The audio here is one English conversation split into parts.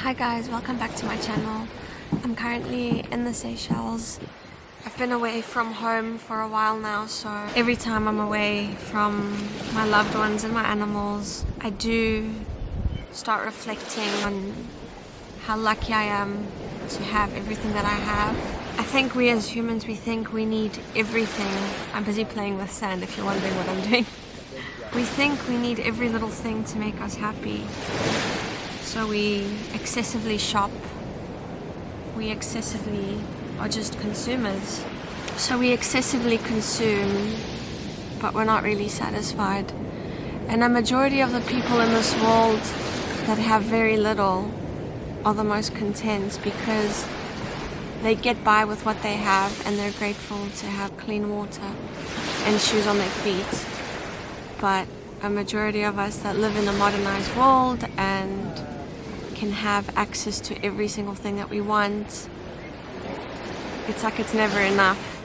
Hi guys, welcome back to my channel. I'm currently in the Seychelles. I've been away from home for a while now, so every time I'm away from my loved ones and my animals, I do start reflecting on how lucky I am to have everything that I have. I think we as humans, we think we need everything. I'm busy playing with sand if you're wondering what I'm doing. We think we need every little thing to make us happy. So we excessively shop. We excessively are just consumers. So we excessively consume, but we're not really satisfied. And a majority of the people in this world that have very little are the most content because they get by with what they have and they're grateful to have clean water and shoes on their feet. But a majority of us that live in a modernized world and can have access to every single thing that we want, it's like it's never enough.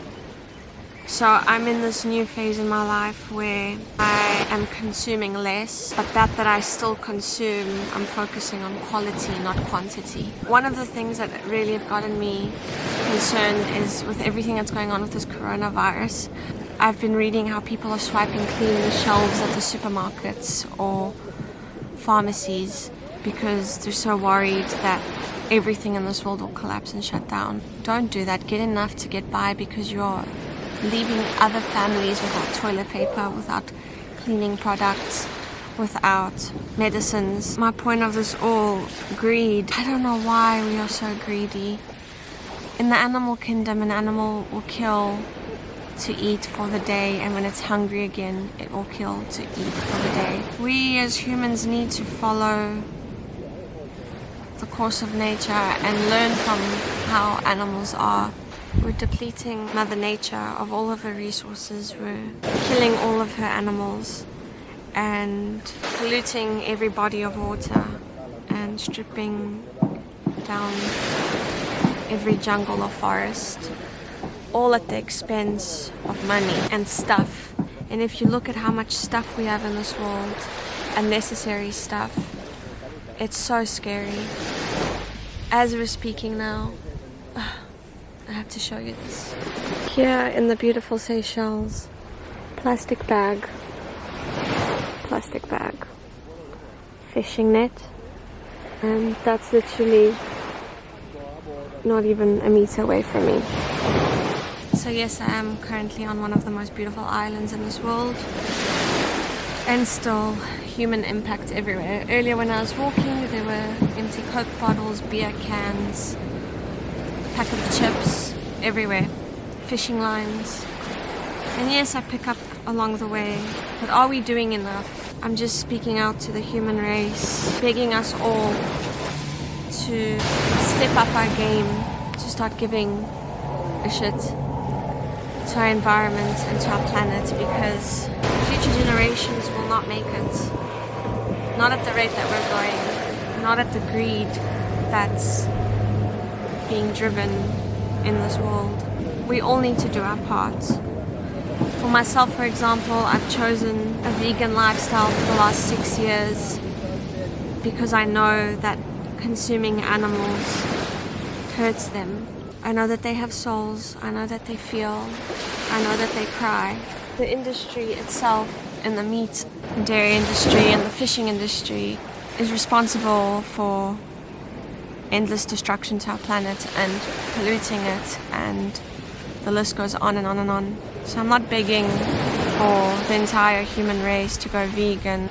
So I'm in this new phase in my life where I am consuming less, but that I still consume, I'm focusing on quality, not quantity. One of the things that really have gotten me concerned is with everything that's going on with this coronavirus. I've been reading how people are swiping clean the shelves at the supermarkets or pharmacies because they're so worried that everything in this world will collapse and shut down. Don't do that. Get enough to get by because you're leaving other families without toilet paper, without cleaning products, without medicines. My point of this all, greed. I don't know why we are so greedy. In the animal kingdom, an animal will kill to eat for the day, and when it's hungry again, it will kill to eat for the day. We as humans need to follow the course of nature and learn from how animals are. We're depleting Mother Nature of all of her resources. We're killing all of her animals and polluting every body of water and stripping down every jungle or forest, all at the expense of money and stuff. And if you look at how much stuff we have in this world, unnecessary stuff, it's so scary. As we're speaking now, I have to show you this. Here in the beautiful Seychelles, plastic bag, fishing net, and that's literally not even a meter away from me. So yes, I am currently on one of the most beautiful islands in this world, and still human impact everywhere. Earlier when I was walking, there were empty Coke bottles, beer cans, packet of chips everywhere, fishing lines. And yes, I pick up along the way, but are we doing enough? I'm just speaking out to the human race, begging us all to step up our game, to start giving a shit to our environment and to our planet, because future generations will not make it. Not at the rate that we're going, not at the greed that's being driven in this world. We all need to do our part. For myself, for example, I've chosen a vegan lifestyle for the last 6 years because I know that consuming animals hurts them. I know that they have souls, I know that they feel, I know that they cry. The industry itself, in the meat and dairy industry and the fishing industry, is responsible for endless destruction to our planet and polluting it, and the list goes on and on and on. So I'm not begging for the entire human race to go vegan,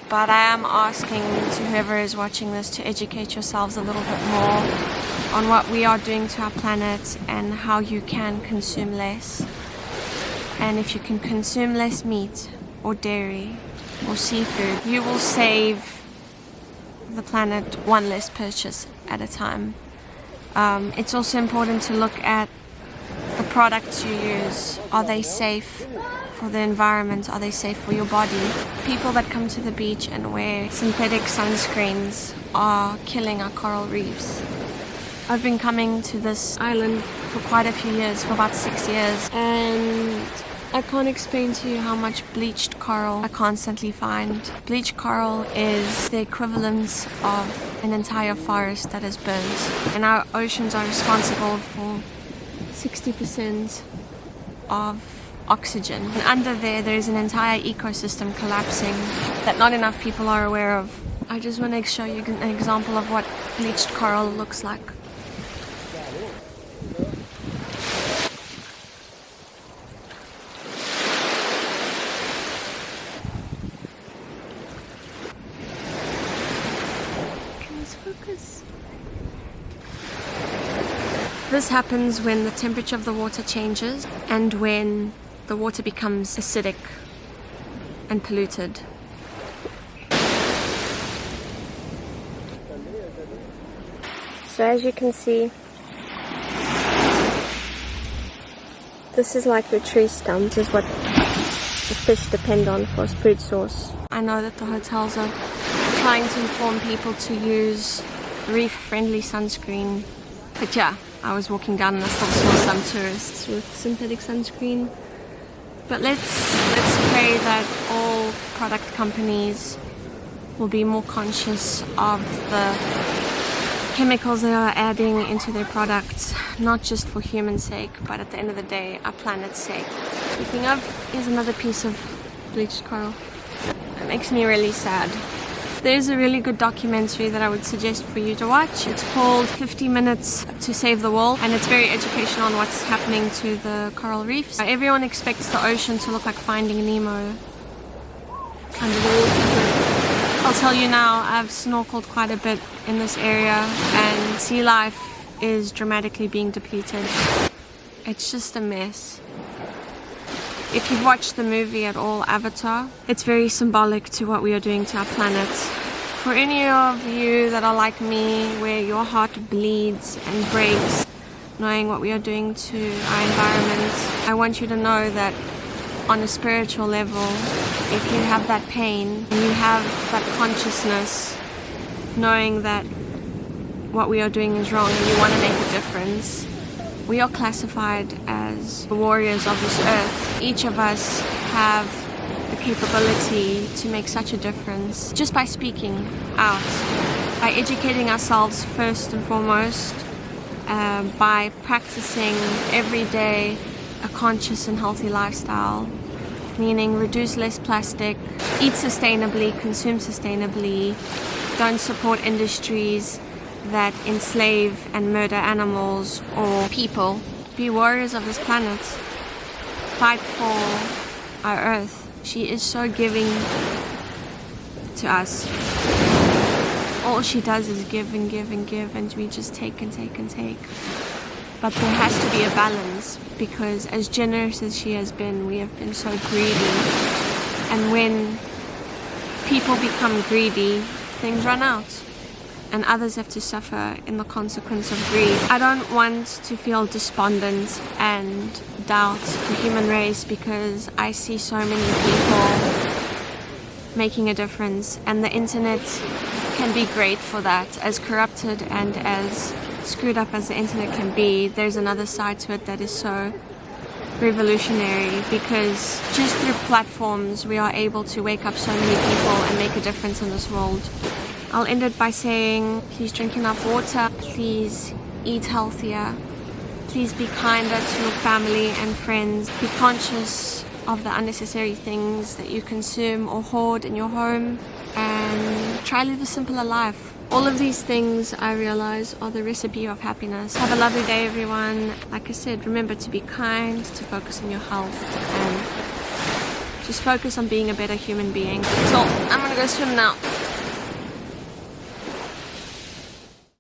but I am asking to whoever is watching this to educate yourselves a little bit more on what we are doing to our planet and how you can consume less. And if you can consume less meat or dairy or seafood, you will save the planet one less purchase at a time. It's also important to look at the products you use. Are they safe for the environment? Are they safe for your body? People that come to the beach and wear synthetic sunscreens are killing our coral reefs. I've been coming to this island for quite a few years, for about 6 years, and I can't explain to you how much bleached coral I constantly find. Bleached coral is the equivalent of an entire forest that is burnt. And our oceans are responsible for 60% of oxygen. And under there is an entire ecosystem collapsing that not enough people are aware of. I just want to show you an example of what bleached coral looks like. Can this focus? This happens when the temperature of the water changes and when the water becomes acidic and polluted. So as you can see, this is like the tree stump. This is what the fish depend on for food source. I know that the hotels are trying to inform people to use reef-friendly sunscreen. But yeah, I was walking down and I still saw some tourists with synthetic sunscreen. But let's pray that all product companies will be more conscious of the chemicals they are adding into their products, not just for human sake, but at the end of the day, our planet's sake. Speaking of, here's another piece of bleached coral. It makes me really sad. There's a really good documentary that I would suggest for you to watch. It's called 50 Minutes to Save the World, and it's very educational on what's happening to the coral reefs. Everyone expects the ocean to look like Finding Nemo under the water. I'll tell you now, I've snorkeled quite a bit in this area and sea life is dramatically being depleted. It's just a mess. If you've watched the movie at all, Avatar, it's very symbolic to what we are doing to our planet. For any of you that are like me, where your heart bleeds and breaks, knowing what we are doing to our environment, I want you to know that on a spiritual level, if you have that pain, and you have that consciousness, knowing that what we are doing is wrong and you want to make a difference, we are classified as the warriors of this earth. Each of us have the capability to make such a difference just by speaking out, by educating ourselves first and foremost, by practicing every day a conscious and healthy lifestyle, meaning reduce less plastic, eat sustainably, consume sustainably, don't support industries that enslave and murder animals or people. Be warriors of this planet. Fight for our earth. She is so giving to us. All she does is give and give and give, and we just take and take and take. But there has to be a balance, because as generous as she has been, we have been so greedy. And when people become greedy, things run out. And others have to suffer in the consequence of greed. I don't want to feel despondent and doubt the human race, because I see so many people making a difference, and the internet can be great for that. As corrupted and as screwed up as the internet can be, there's another side to it that is so revolutionary, because just through platforms we are able to wake up so many people and make a difference in this world. I'll end it by saying, please drink enough water, please eat healthier, please be kinder to your family and friends, be conscious of the unnecessary things that you consume or hoard in your home, and try to live a simpler life. All of these things, I realize, are the recipe of happiness. Have a lovely day, everyone. Like I said, remember to be kind, to focus on your health, and just focus on being a better human being. So I'm gonna go swim now.